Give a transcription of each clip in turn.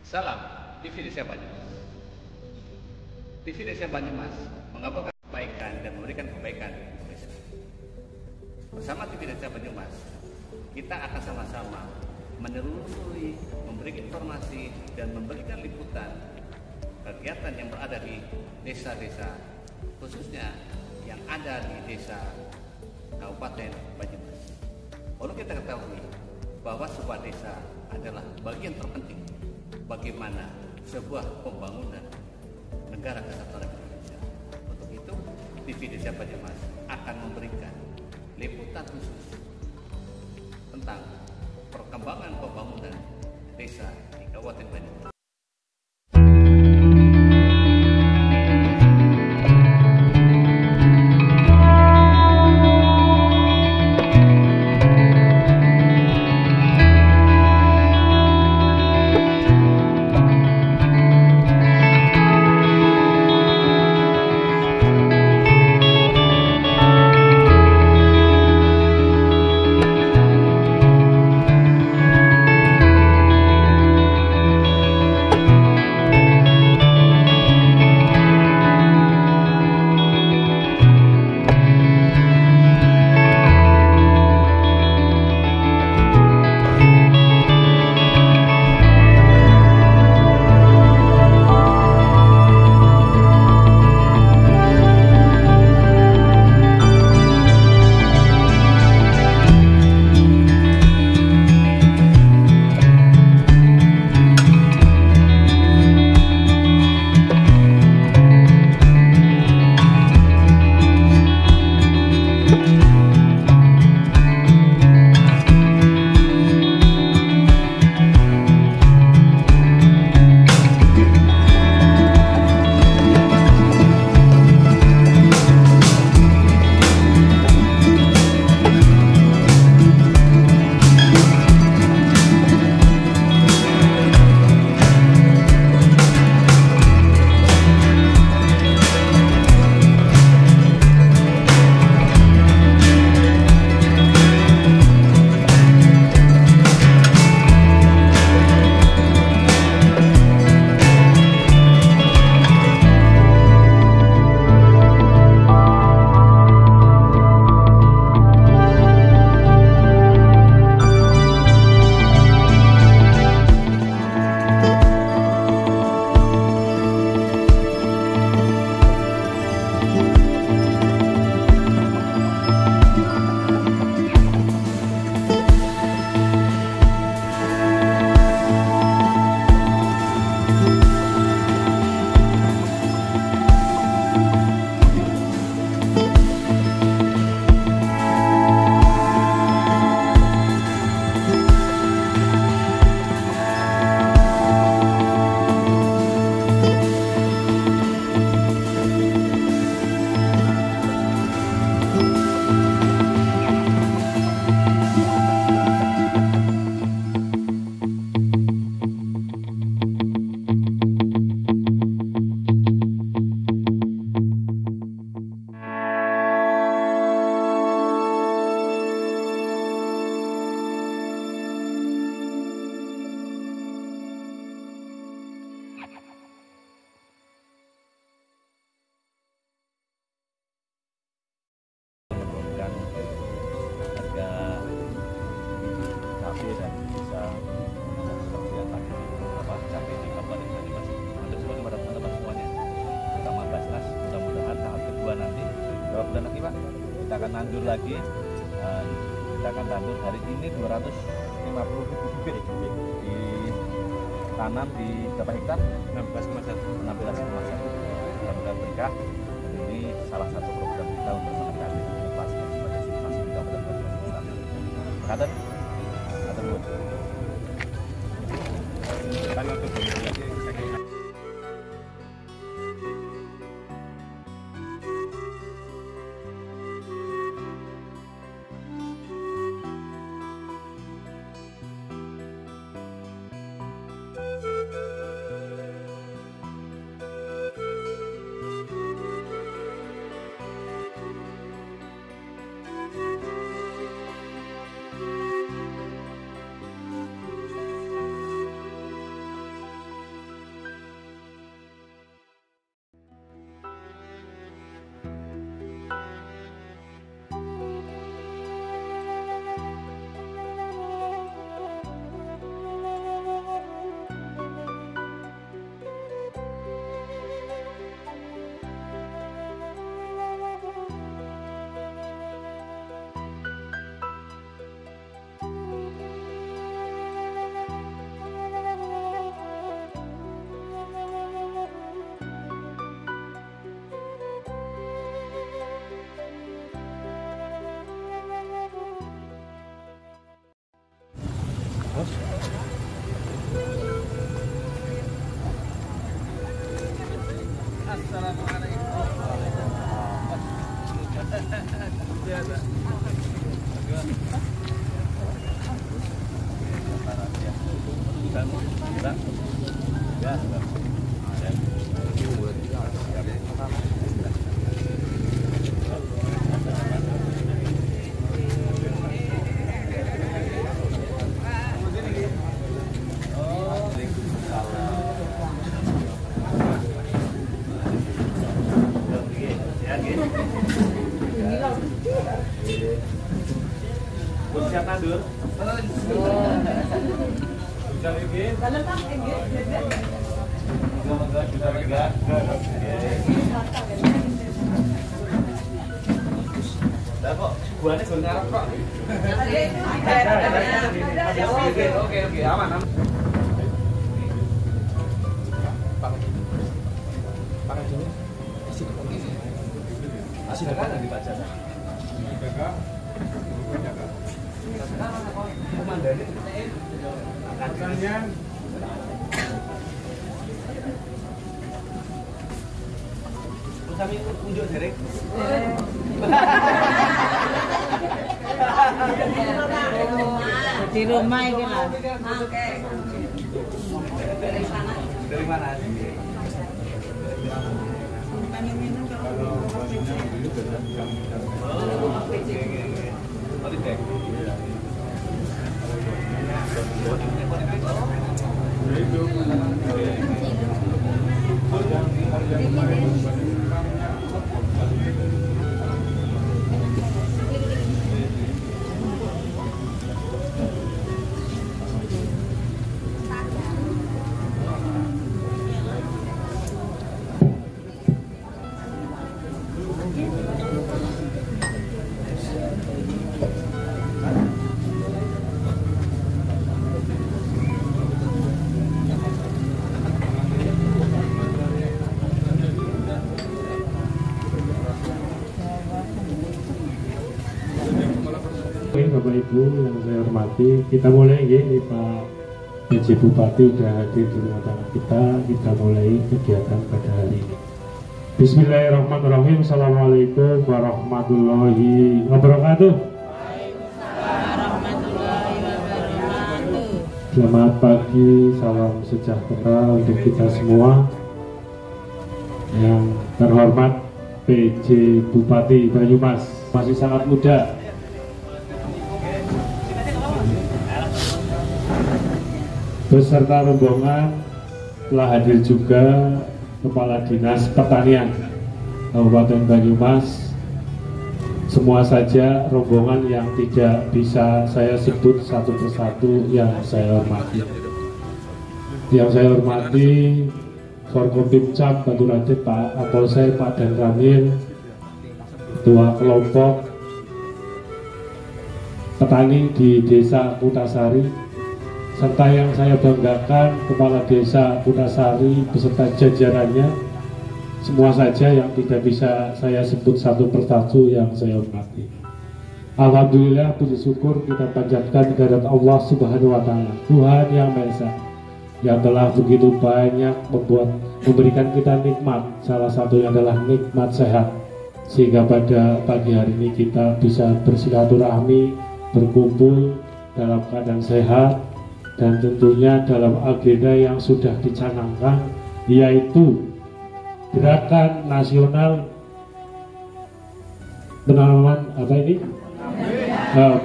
Salam TV Desa Banyumas. TV Desa Banyumas mengabarkan kebaikan dan memberikan kebaikan di desa. Bersama TV Desa Banyumas, kita akan sama-sama menelusuri, memberi informasi dan memberikan liputan kegiatan yang berada di desa-desa, khususnya yang ada di desa Kabupaten Banyumas. Perlu kita ketahui bahwa sebuah desa adalah bagian terpenting bagaimana sebuah pembangunan negara kesatuan Republik Indonesia. Untuk itu, TV Desa Banyumas akan memberikan liputan khusus tentang perkembangan pembangunan desa di Kabupaten Banyumas. Dan bisa seperti yang tadi capai di Kabupaten Banyumas. Untuk semua kepada teman-teman semuanya, terutama Basnas, mudah-mudahan tahap kedua nanti berapa bulan lagi Pak? Kita akan tandur lagi dan kita akan tandur hari ini 250.000 bibit ditanam di berapa hektar? 16,1. Mudah-mudahan berkah. Dan ini salah satu program kita untuk meningkatkan inovasi sebagai situasi di Kabupaten Banyumas. Kader. Siap nandur. Bisa lagi. Dah kok, buahnya belum ngarep kok. Oke, aman. Pakai sini. Asik kan dibaca. Kami unjuk derek. Di rumah ini lah. Dari mana? Bapak Ibu yang saya hormati, kita mulai ya, Pak PJ Bupati sudah hadir di tengah-tengah kita mulai kegiatan pada hari ini. Bismillahirrahmanirrahim. Assalamualaikum warahmatullahi wabarakatuh. Selamat pagi, salam sejahtera untuk kita semua. Yang terhormat PJ Bupati Banyumas, masih sangat muda. Beserta rombongan telah hadir juga Kepala Dinas Pertanian Kabupaten Banyumas. Semua saja rombongan yang tidak bisa saya sebut satu persatu yang saya hormati. Yang saya hormati Forkopimcap Baturantit Pak Kapolsek Pak Dan Ramil, Ketua Kelompok Petani di Desa Kutasari, serta yang saya banggakan Kepala Desa Kutasari beserta jajarannya, semua saja yang tidak bisa saya sebut satu persatu yang saya hormati. Alhamdulillah, puji syukur kita panjatkan kehadirat Allah Subhanahu wa Ta'ala, Tuhan yang Maha Esa, yang telah begitu banyak memberikan kita nikmat. Salah satunya adalah nikmat sehat, sehingga pada pagi hari ini kita bisa bersilaturahmi, berkumpul dalam keadaan sehat, dan tentunya dalam agenda yang sudah dicanangkan, yaitu Gerakan Nasional Penanaman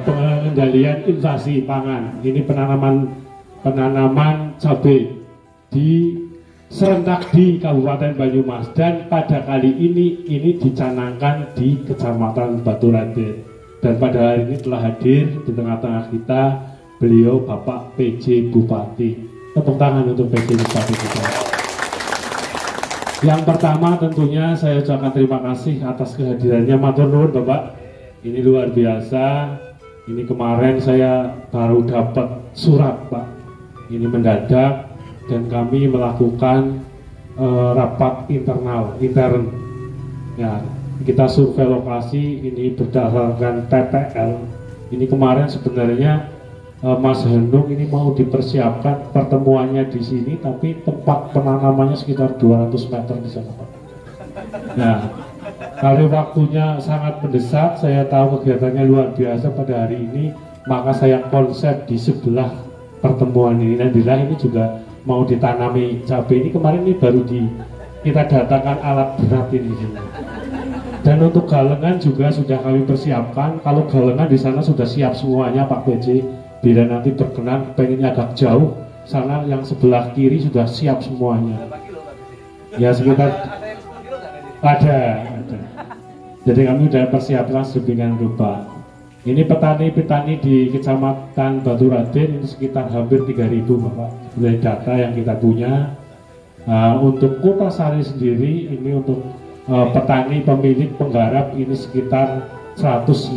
pengendalian inflasi pangan. Ini penanaman cabai serentak di Kabupaten Banyumas, dan pada kali ini dicanangkan di Kecamatan Baturantit. Dan pada hari ini telah hadir di tengah-tengah kita beliau Bapak PJ Bupati. Tepuk tangan untuk PJ Bupati kita. Yang pertama tentunya saya ucapkan terima kasih atas kehadirannya. Matur nuwun Bapak, ini luar biasa. Ini kemarin saya baru dapat surat Pak, ini mendadak, dan kami melakukan rapat intern ya. Kita survei lokasi ini berdasarkan TPL. Ini kemarin sebenarnya Mas Hendung ini mau dipersiapkan pertemuannya di sini, tapi tempat penanamannya sekitar 200 meter di sana Pak. Nah, kalau waktunya sangat mendesak, saya tahu kegiatannya luar biasa pada hari ini, maka saya konsep di sebelah pertemuan ini. Alhamdulillah ini juga mau ditanami cabai ini, kemarin ini baru kita datangkan alat berat ini. Dan untuk galengan juga sudah kami persiapkan. Kalau galengan di sana sudah siap semuanya Pak PJ. Bila nanti berkenan pengennya agak jauh, sana yang sebelah kiri sudah siap semuanya. Ya sekitar ada. Jadi kami sudah persiapkan sedemikian rupa. Ini petani-petani di Kecamatan Batu Raden ini sekitar hampir 3.000 Bapak. Dari data yang kita punya. Untuk Kutasari sendiri ini untuk petani pemilik penggarap ini sekitar 154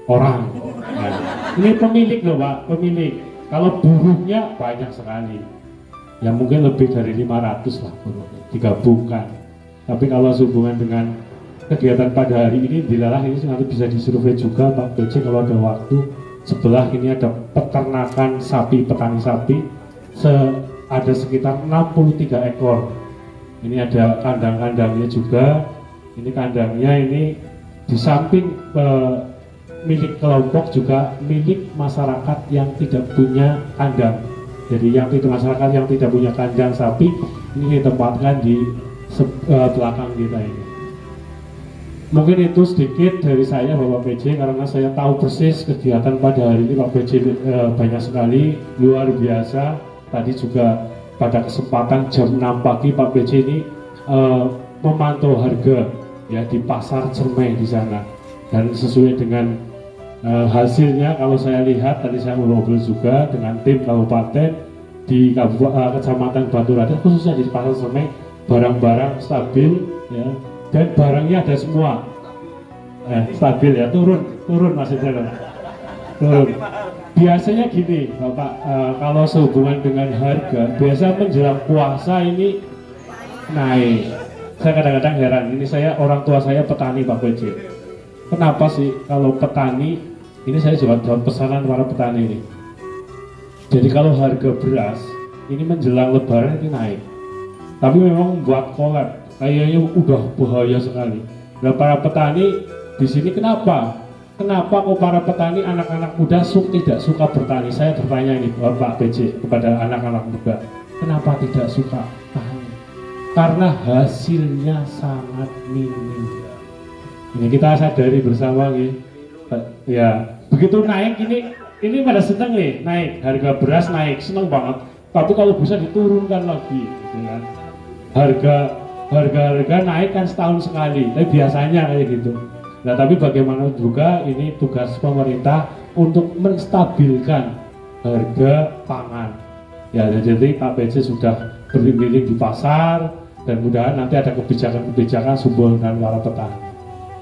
orang. Nah, ini pemilik loh Pak, pemilik. Kalau buruhnya banyak sekali. Ya mungkin lebih dari 500 lah buruhnya digabungkan. Tapi kalau sehubungan dengan kegiatan pada hari ini, dilalah ini nanti bisa disurvei juga Pak BC kalau ada waktu. Sebelah ini ada peternakan sapi, petani sapi. Ada sekitar 63 ekor. Ini ada kandang-kandangnya juga. Ini kandangnya ini di samping milik kelompok juga milik masyarakat yang tidak punya kandang. Jadi yang itu masyarakat yang tidak punya kandang sapi ini ditempatkan di belakang kita ini. Mungkin itu sedikit dari saya Bapak PJ, karena saya tahu persis kegiatan pada hari ini Pak PJ banyak sekali, luar biasa. Tadi juga pada kesempatan jam 6 pagi Pak PJ ini memantau harga ya di pasar Cermai di sana, dan sesuai dengan hasilnya kalau saya lihat tadi saya ngobrol juga dengan tim kabupaten di Kecamatan Batu Raden khususnya di pasar Cermai, barang-barang stabil ya, dan barangnya ada semua stabil ya, turun maksudnya turun. Biasanya gini Bapak, kalau sehubungan dengan harga biasa menjelang puasa ini naik. Saya kadang-kadang heran, ini saya orang tua saya petani Pak PJ. Kenapa sih kalau petani, ini saya jawab pesanan para petani ini. Jadi kalau harga beras ini menjelang lebaran ini naik. Tapi memang membuat kolab, kayaknya udah bahaya sekali. Nah para petani di sini kenapa kok para petani anak-anak muda tidak suka bertani? Saya bertanya ini Pak PJ kepada anak-anak muda, kenapa tidak suka tani? Karena hasilnya sangat minim. Ini kita sadari bersama gitu. Ya begitu naik ini pada seneng nih, naik harga beras naik, seneng banget. Tapi kalau bisa diturunkan lagi, gitu kan? Harga naik kan setahun sekali, tapi biasanya kayak gitu. Nah tapi bagaimana juga ini tugas pemerintah untuk menstabilkan harga pangan. Ya jadi Pak PJ sudah berkeliling di pasar, dan mudah-mudahan nanti ada kebijakan-kebijakan sumber dan para petani.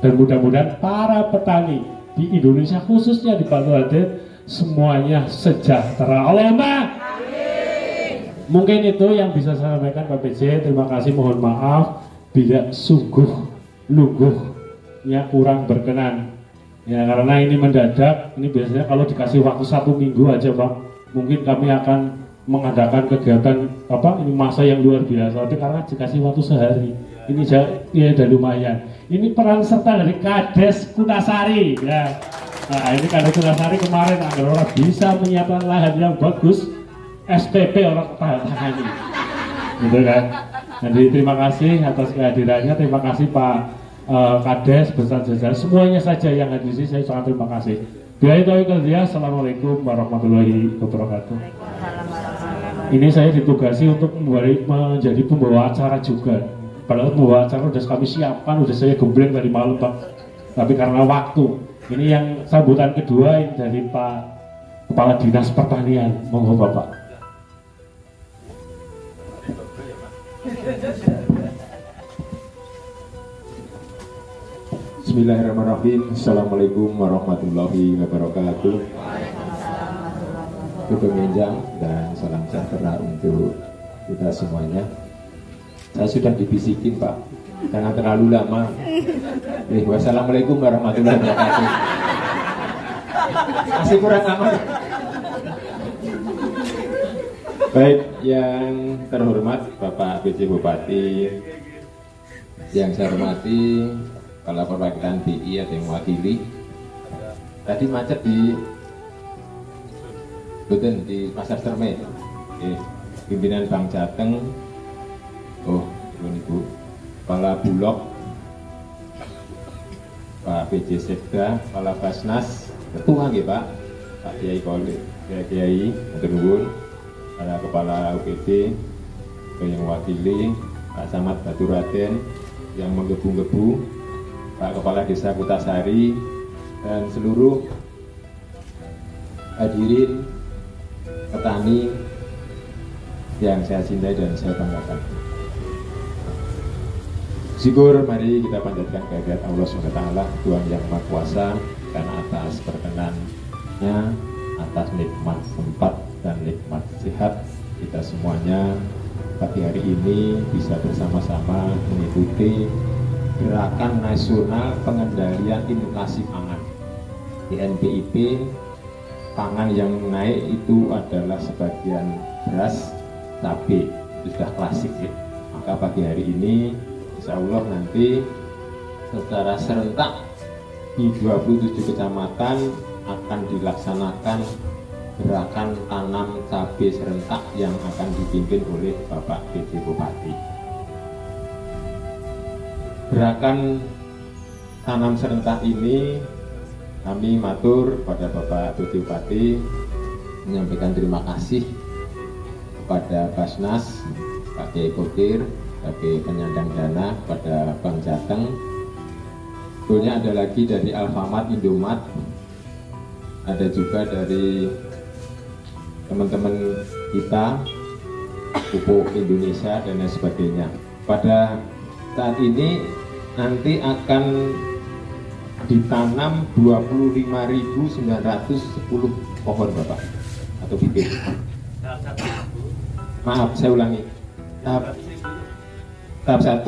Dan mudah-mudahan para petani di Indonesia khususnya di Batu Raden semuanya sejahtera. Allahumma amin. Mungkin itu yang bisa saya sampaikan Pak PJ. Terima kasih, mohon maaf bila sungguh ya kurang berkenan ya, karena ini mendadak. Ini biasanya kalau dikasih waktu 1 minggu aja Pak, mungkin kami akan mengadakan kegiatan ini masa yang luar biasa. Tapi karena dikasih waktu sehari ini ya udah lumayan. Ini peran serta dari Kades Kutasari ya. Nah ini Kades Kutasari kemarin agar orang bisa menyiapkan lahan yang bagus, SPP orang tangani gitu kan. Jadi terima kasih atas kehadirannya, terima kasih Pak Kades beserta jajaran semuanya saja yang hadir di sini, saya sangat terima kasih. Assalamualaikum warahmatullahi wabarakatuh. Ini saya ditugasi untuk menjadi pembawa acara juga. Padahal pembawa acara sudah kami siapkan, sudah saya gembleng dari malam Pak. Tapi karena waktu, ini yang sambutan kedua ini dari Pak Kepala Dinas Pertanian, monggo Bapak. Bismillahirrahmanirrahim. Assalamualaikum warahmatullahi wabarakatuh. Ketua Menjang dan salam sejahtera untuk kita semuanya. Saya sudah dibisikin Pak, jangan terlalu lama. Wassalamualaikum warahmatullahi wabarakatuh. Masih kurang lama. Baik, yang terhormat Bapak PJ Bupati, Yang saya hormati Kepala Perwakilan BI ada yang mewakili. Tadi macet di Buten di Pasar Cerme. Pimpinan Bank Jateng. Oh, Ibu. Kepala Bulog, Pak PJ Sekda, Kepala Basnas, Ketua nggih Pak, Pak Kiai Kolit, Kiai, Nuwun, para Kepala UPD yang mewakili, Pak Samad Baturaden yang menggebu-gebu, Pak Kepala Desa Kutasari, dan seluruh hadirin petani yang saya cintai dan saya banggakan. Syukur, mari kita panjatkan kehadirat Allah SWT, Tuhan yang Maha Kuasa, karena atas perkenannya, atas nikmat sempat dan nikmat sehat, kita semuanya pagi hari ini bisa bersama-sama mengikuti Gerakan Nasional Pengendalian Inflasi Pangan. Di NPIP, pangan yang naik itu adalah sebagian beras, cabai, itu sudah klasik ya. Maka pagi hari ini Insya Allah nanti secara serentak di 27 kecamatan akan dilaksanakan gerakan tanam cabai serentak yang akan dipimpin oleh Bapak PJ Bupati. Gerakan tanam serentak ini kami matur pada Bapak PJ Bupati menyampaikan terima kasih kepada Basnas, Pak Kiai Kodir, sebagai penyandang dana pada Bank Jateng. Sebetulnya ada lagi dari Alfamart, Indomat, ada juga dari teman-teman kita, Pupuk Indonesia dan lain sebagainya. Pada saat ini nanti akan ditanam 25.910 pohon Bapak atau bibit. Maaf, saya ulangi. Tahap 1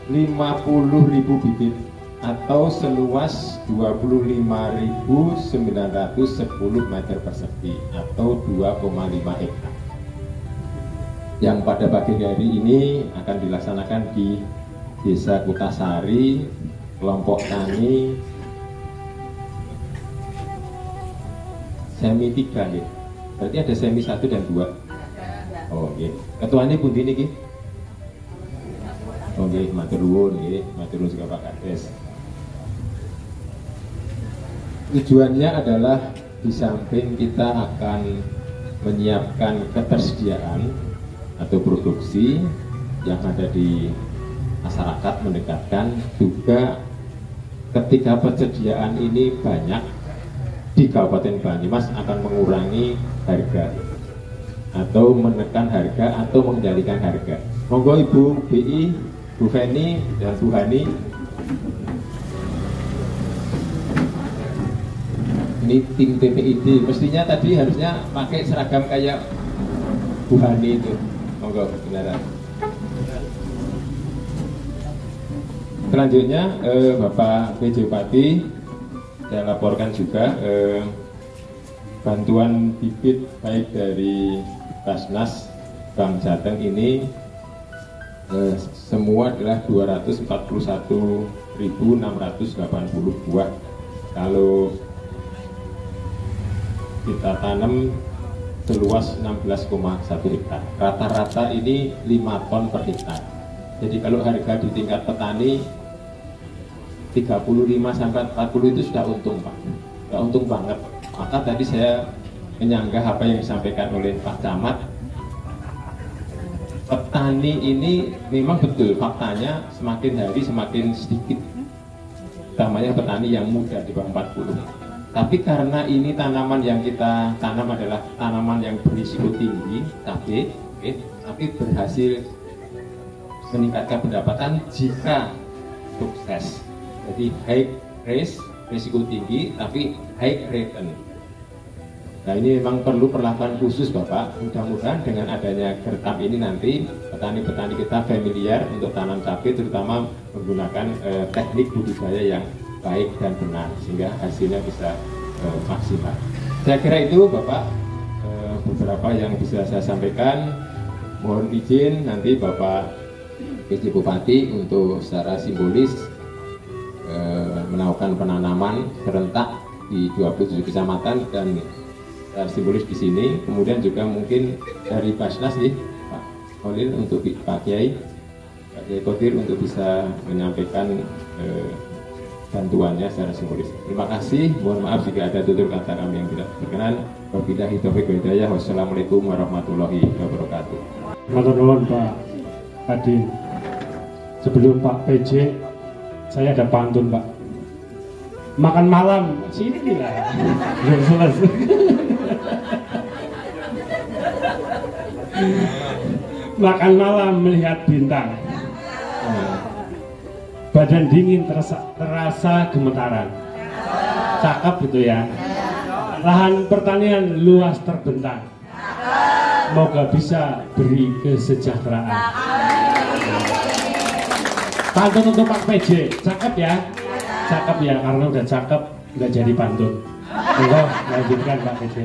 50.000 bibit atau seluas 25.910 meter persegi atau 2,5 hektar. Yang pada pagi hari ini akan dilaksanakan di Desa Kutasari, kelompok tani semi 3 ya. Berarti ada semi 1 dan 2. Oh nggih. Ketuanya pundi niki? Oke, matur nuwun juga Pak Kades. Tujuannya adalah di samping kita akan menyiapkan ketersediaan atau produksi yang ada di masyarakat, mendekatkan juga ketika persediaan ini banyak di Kabupaten Banyumas akan mengurangi harga atau menekan harga atau mengendalikan harga. Monggo Ibu BI, Bu Feni dan Bu Hani. Ini tim TPID. Mestinya tadi harusnya pakai seragam kayak Bu Hani itu. Monggo, beneran. Selanjutnya Bapak PJ Bupati, saya laporkan juga bantuan bibit baik dari Basnas Bank Jateng ini semua adalah 241.680 buah. Kalau kita tanam seluas 16,1 hektar. Rata-rata ini 5 ton per hektar. Jadi kalau harga di tingkat petani 35 sampai 40 itu sudah untung Pak. Sudah untung banget. Maka tadi saya menyanggah apa yang disampaikan oleh Pak Camat. Petani ini memang betul faktanya semakin hari semakin sedikit, utamanya petani yang muda di bawah 40. Tapi karena ini tanaman yang kita tanam adalah tanaman yang berisiko tinggi, tapi berhasil meningkatkan pendapatan jika sukses. Jadi high risk, risiko tinggi, tapi high return. Nah ini memang perlu perlakuan khusus Bapak. Mudah-mudahan dengan adanya gertap ini nanti petani-petani kita familiar untuk tanam cabai, terutama menggunakan teknik budidaya yang baik dan benar sehingga hasilnya bisa maksimal. Saya kira itu Bapak beberapa yang bisa saya sampaikan. Mohon izin nanti Bapak PJ Bupati untuk secara simbolis melakukan penanaman serentak di 27 kecamatan dan secara simbolis di sini. Kemudian juga mungkin dari Basnas nih Pak Khalil untuk Pak Kiai Kodir untuk bisa menyampaikan bantuannya secara simbolis. Terima kasih. Mohon maaf jika ada tutur kata kami yang tidak berkenan. Wabillahi taufiq wal hidayah. Wassalamualaikum warahmatullahi wabarakatuh. Matur nuwun Pak Adin. Sebelum Pak PJ, saya ada pantun Pak. Makan malam sini lah. Belum selesai. Makan malam melihat bintang. Badan dingin terasa gemetaran. Cakep gitu ya. Lahan pertanian luas terbentang. Semoga bisa beri kesejahteraan. Pantun untuk Pak PJ, cakep ya? Cakep ya, karena udah cakep nggak jadi pantun. Monggo lanjutkan Pak PJ.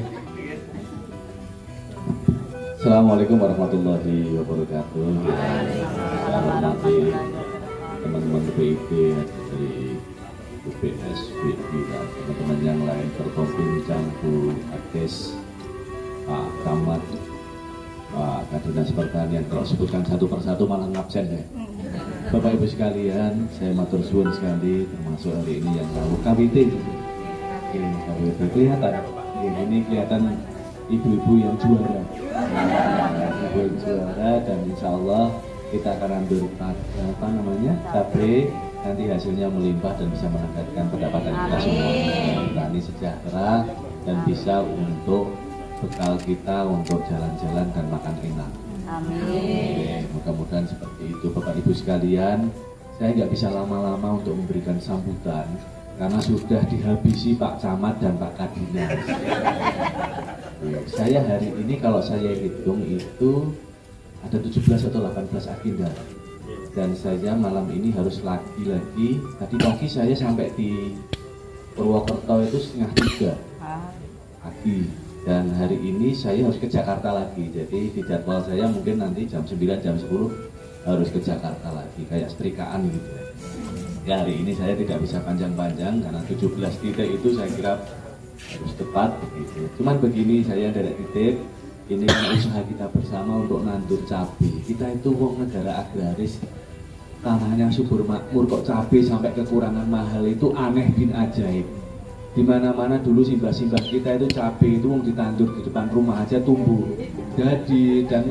Assalamualaikum warahmatullahi wabarakatuh. Saya hormati teman-teman PIB dari UPS, BI, dan teman-teman yang lain, Forkopimda, Bu Ades, Pak Camat, Pak Kadinas Pertanian. Kalau sebutkan satu persatu malah ngabsen ya. Bapak Ibu sekalian, saya matur suwun sekali, termasuk hari ini yang tahu KWT. KWT kelihatan, ini kelihatan ibu-ibu yang juara. Ibu yang juara, dan insya Allah kita akan ambil cabai, nanti hasilnya melimpah dan bisa meningkatkan pendapatan kita semua. Petani sejahtera dan bisa untuk bekal kita untuk jalan-jalan dan makan enak. Amin. Mudah-mudahan seperti itu Bapak Ibu sekalian. Saya nggak bisa lama-lama untuk memberikan sambutan karena sudah dihabisi Pak Camat dan Pak Kadinas. Saya hari ini kalau saya hitung itu ada 17 atau 18 agenda. Dan saya malam ini harus lagi-lagi. Tadi pagi saya sampai di Purwokerto itu 2:30 pagi. Dan hari ini saya harus ke Jakarta lagi. Jadi di jadwal saya mungkin nanti jam 9, jam 10 harus ke Jakarta lagi. Kayak setrikaan gitu. Ya hari ini saya tidak bisa panjang-panjang karena 17 titik itu saya kira harus tepat begitu. Cuman begini, saya dari titip. Ini kan usaha kita bersama untuk nandur cabai. Kita itu wong negara agraris, tanahnya subur makmur, kok cabai sampai kekurangan mahal itu aneh bin ajaib. Di mana-mana dulu simbah-simbah kita itu cabai itu wong ditandur di depan rumah aja tumbuh. Jadi dan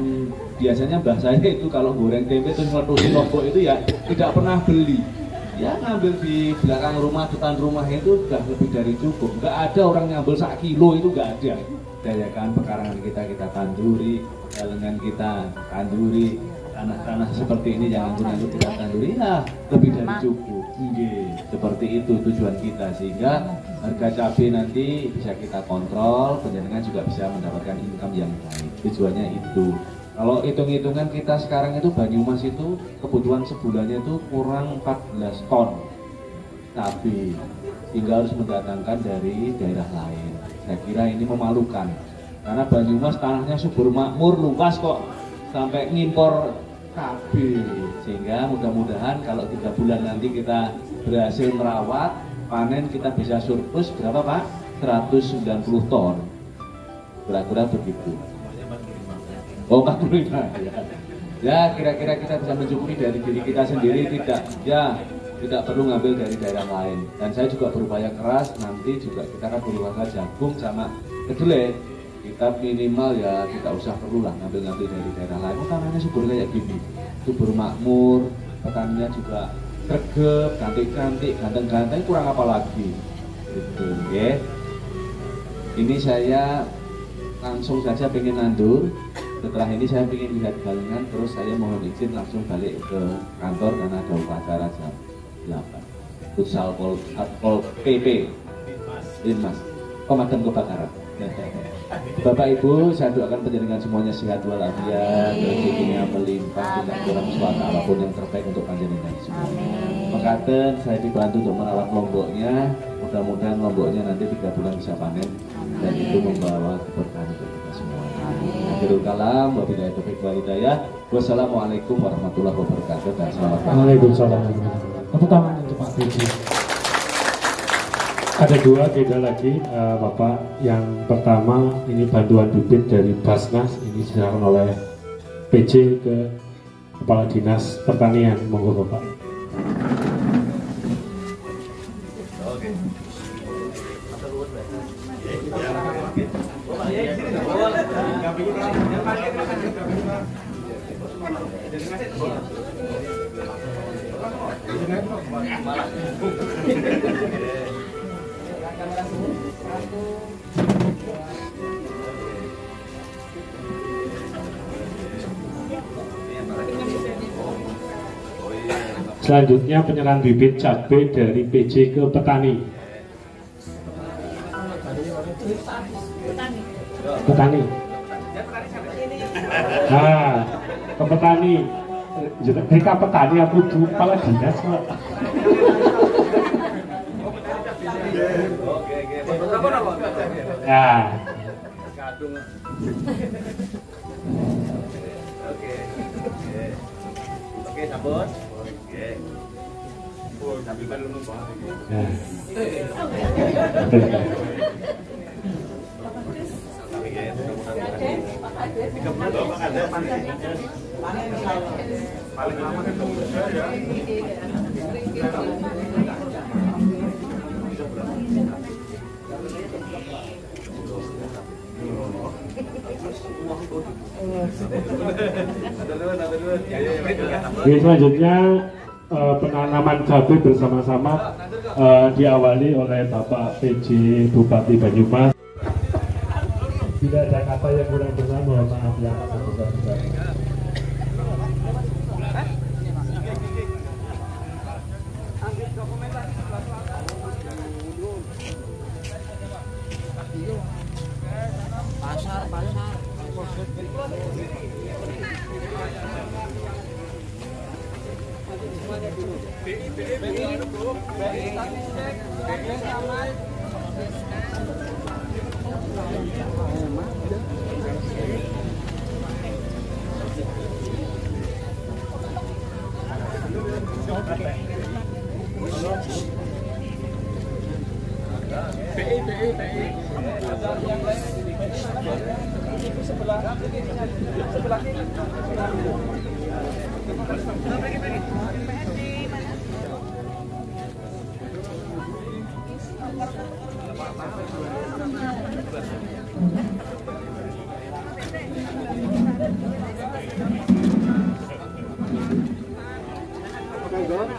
biasanya mbah saya itu kalau goreng tempe terus ngeletusin lombok itu ya tidak pernah beli. Ya ngambil di belakang rumah, depan rumah itu sudah lebih dari cukup. Nggak ada orang ngambil 1 kilo, itu nggak ada. Daya kan pekarangan kita tanduri, pedalangan kita tanduri, tanah-tanah seperti ini jangan nganggur kita tanduri, ya lebih dari cukup. Seperti itu tujuan kita, sehingga harga cabai nanti bisa kita kontrol, penjaringan juga bisa mendapatkan income yang baik. Tujuannya itu. Kalau hitung-hitungan kita sekarang itu Banyumas itu kebutuhan sebulannya itu kurang 14 ton cabai, sehingga harus mendatangkan dari daerah lain. Saya kira ini memalukan, karena Banyumas tanahnya subur makmur, luas kok sampai ngimpor cabai. Sehingga mudah-mudahan kalau 3 bulan nanti kita berhasil merawat, panen kita bisa surplus berapa Pak? 190 ton. Kira-kira begitu. Oh 45 ya. Kira-kira kita bisa mencukupi dari diri kita sendiri, tidak perlu ngambil dari daerah lain. Dan saya juga berupaya keras, nanti juga kita akan berusaha jagung sama kedelai. Kita minimal ya tidak usah perlu lah ngambil dari daerah lain. Oh tanahnya subur kayak gini, subur makmur, petaninya juga regep, cantik-cantik, ganteng-ganteng, kurang apa lagi gitu ya. Ini saya langsung saja pengen nandur. Setelah ini saya ingin lihat galengan, terus saya mohon izin langsung balik ke kantor karena ada upacara jam 8. Futsal Satpol PP Linmas Pemadam Kebakaran. Bapak Ibu, saya doakan panjenengan semuanya sehat walafiat, rezekinya melimpah, tidak kurang suatu apapun yang terbaik untuk panjenengan semua. Mekaten saya dibantu untuk merawat lomboknya, mudah-mudahan lomboknya nanti 3 bulan bisa panen dan itu membawa keberkahan untuk kita semua. Akhirul kalam, wabillahi taufiq wal hidayah. Wassalamualaikum warahmatullahi wabarakatuh dan selamat malam. Waalaikumsalam. Tepuk tangan untuk Pak PJ. Ada dua agenda lagi, Bapak. Yang pertama ini bantuan bibit dari Basnas, ini diserahkan oleh PJ ke Kepala Dinas Pertanian. Monggo Bapak. Selanjutnya penyerahan bibit cabai dari PJ ke petani. Petani. Nah, ke petani. Mereka petani aku tuh kepala dinas. Ya. Oke, sabun. Paling lama kan ya. Selanjutnya penanaman cabai bersama-sama diawali oleh Bapak PJ Bupati Banyumas. Tidak ada kata yang kurang benar, mohon maaf yang sebesar-besarnya.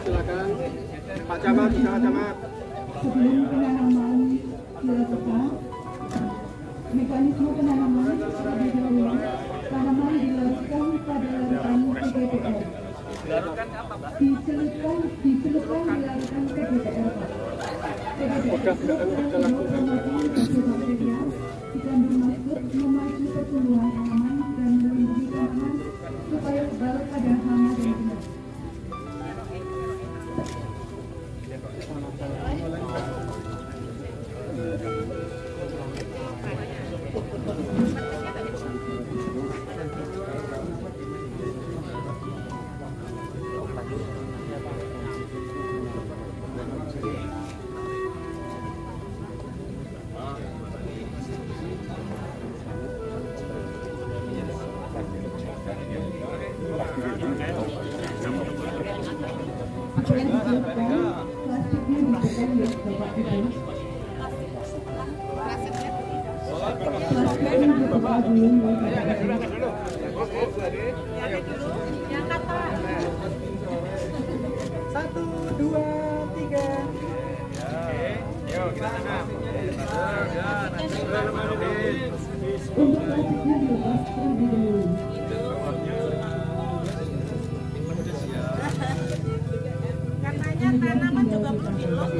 Silakan Pak Camat, Camat. Sebelum penanaman dilakukan, mekanisme penanaman terlebih dahulu. Tanaman dilarutkan pada larutan PGPR. Dicelupkan dilarutkan PGPR. PGPR dikandung maksud memacu pertumbuhan tanaman dan melindungi tanaman supaya baru pada hama dan jenis. Satu, dua, tiga. Yuk kita tanam. Untuk plastiknya dilepas terlebih dahulu. Katanya tanaman juga perlu dilot.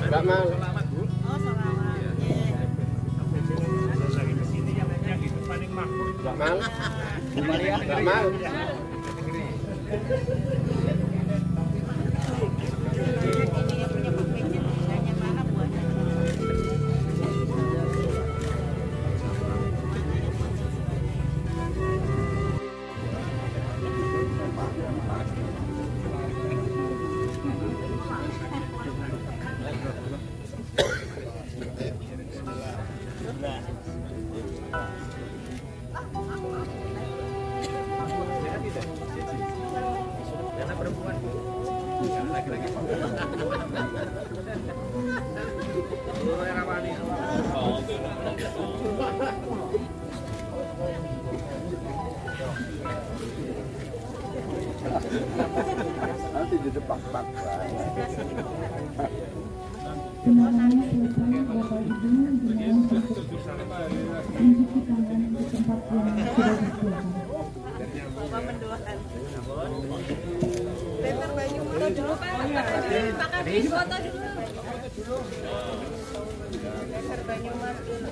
Selamat. Oh, selamat. Selamat. Nanti di depan pak. Semuanya selesai Bapak Ibu dengan mencuci tangan di tempat yang sudah disediakan. Bapak mendoakan. Peter Banyu foto dulu Pak. Pak Kadis foto dulu. Peter Banyu dulu.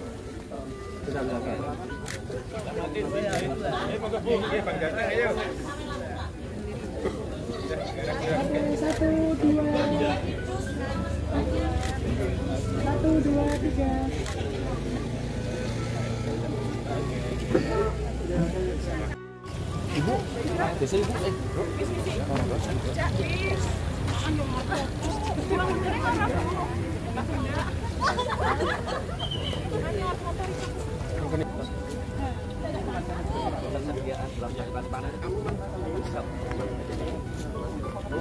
Satu, dua, tiga. Ibu, biasa ibu. Persediaan dalam panen kamu bisa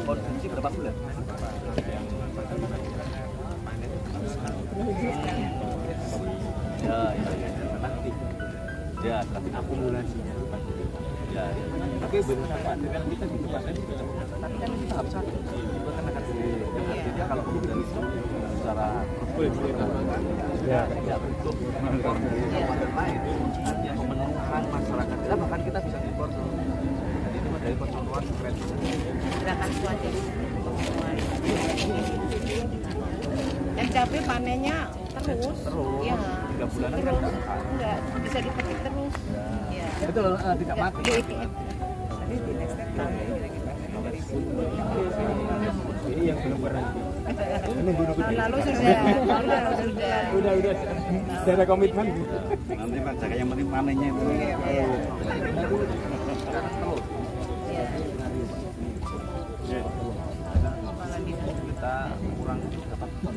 konsumsi berapa bulan? Ya, nanti. Ya, tapi akumulasinya. Ya, tapi benar Pak, dengan kita di panen juga tapi kan kita harus satu. Itu kan akan artinya kalau kita secara ya bentuk lain yang memenuhkan masyarakat kita, bahkan kita bisa impor. Jadi itu dari percontohan keren. Gerakan cuaca. Dan cabai panennya terus. Ya. 3 bulanan Terus. kan Enggak, bisa dipetik terus. Ya. betul, tidak mati. Jadi di next step cabai lagi panen dari sini. Ini yang belum pernah. Lalu sudah. Udah. Sudah ada komitmen. Nanti Pak Jaka yang penting panennya itu. Iya. Kita kurang dapat ton.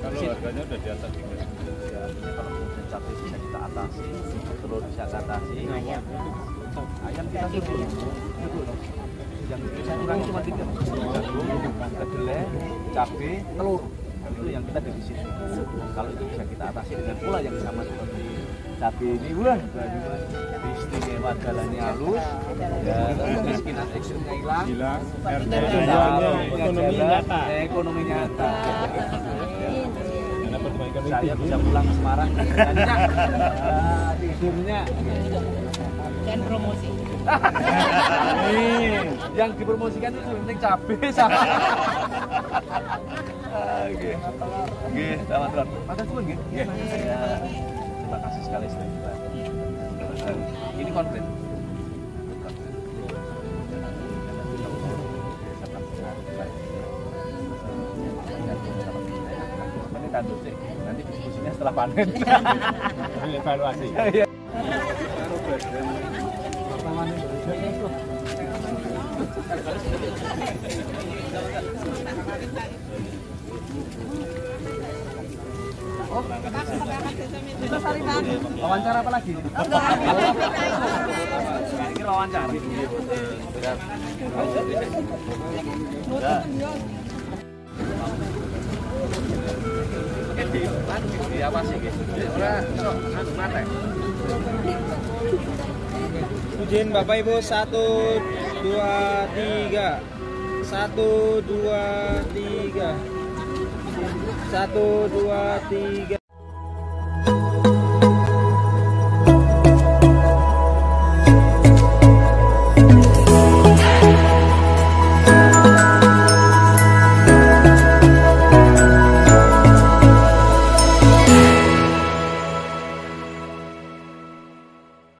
Kalau harganya udah di atas 3. Ya, kalau kemudian cabai bisa kita atasi, telur bisa kita atasi. Ayam kita turun. Yang bisa kurang cuma 3. Jagung, kedelai, cabai, telur. Itu yang kita defisit. Kalau itu bisa kita atasi dengan pola yang sama seperti cabai ini, bulan istimewa jalannya halus, ya, kemiskinan ekstrimnya hilang, ekonomi nyata. Saya bisa pulang ke Semarang, tidurnya Dan promosi. yang dipromosikan itu penting cabai sama. Oke, teman-teman. Makasih pun, terima kasih sekali sudah dibantu. Ini konflik. Nanti diskusinya setelah panen. Evaluasi. Wawancara apa lagi? Ini wawancara. Diawasi gitu. Ora sok mate. Izin Bapak Ibu 1, 2, 3. 1, 2, 3. 1, 2, 3.